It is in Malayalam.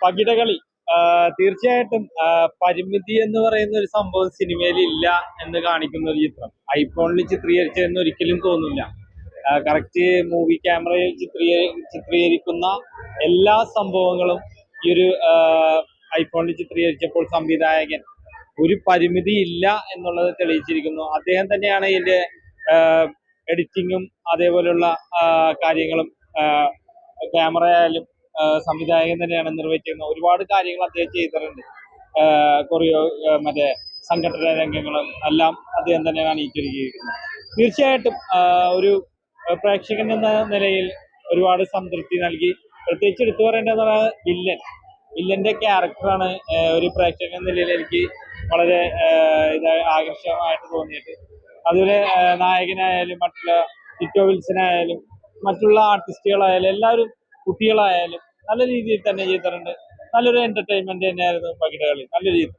പകിടകളി തീർച്ചയായിട്ടും പരിമിതി എന്ന് പറയുന്ന ഒരു സംഭവം സിനിമയിൽ ഇല്ല എന്ന് കാണിക്കുന്ന ഒരു ചിത്രം. ഐഫോണിൽ ചിത്രീകരിച്ചതെന്ന് ഒരിക്കലും തോന്നില്ല. കറക്റ്റ് മൂവി ക്യാമറയിൽ ചിത്രീകരിക്കുന്ന എല്ലാ സംഭവങ്ങളും ഈ ഒരു ഐഫോണിൽ ചിത്രീകരിച്ചപ്പോൾ സംവിധായകൻ ഒരു പരിമിതി ഇല്ല എന്നുള്ളത് തെളിയിച്ചിരിക്കുന്നു. അദ്ദേഹം തന്നെയാണ് ഇതിന്റെ എഡിറ്റിങ്ങും അതേപോലെയുള്ള കാര്യങ്ങളും ക്യാമറ ആയാലും സംവിധായകൻ തന്നെയാണ് നിർവഹിച്ചിരുന്നത്. ഒരുപാട് കാര്യങ്ങൾ അദ്ദേഹം ചെയ്തിട്ടുണ്ട്. കൊറിയോ മറ്റേ സംഘടന രംഗങ്ങളും എല്ലാം അദ്ദേഹം തന്നെയാണ് ഈറ്റൊരുക്കിയിരിക്കുന്നത്. തീർച്ചയായിട്ടും ഒരു പ്രേക്ഷകൻ എന്ന നിലയിൽ ഒരുപാട് സംതൃപ്തി നൽകി. പ്രത്യേകിച്ച് എടുത്തു പറയേണ്ടത് വില്ലന്റെ ക്യാരക്ടറാണ് ഒരു പ്രേക്ഷകൻ എന്ന നിലയിൽ എനിക്ക് വളരെ ആകർഷകമായിട്ട് തോന്നിയിട്ട്. അതുപോലെ നായകനായാലും മറ്റുള്ള ടിറ്റോ വിൽസനായാലും മറ്റുള്ള ആർട്ടിസ്റ്റുകളായാലും എല്ലാവരും കുട്ടികളായാലും നല്ല രീതിയിൽ തന്നെ ചെയ്തിട്ടുണ്ട്. നല്ലൊരു എന്റർടൈൻമെന്റ് തന്നെയായിരുന്നു പകിടകളി. നല്ല രീതി.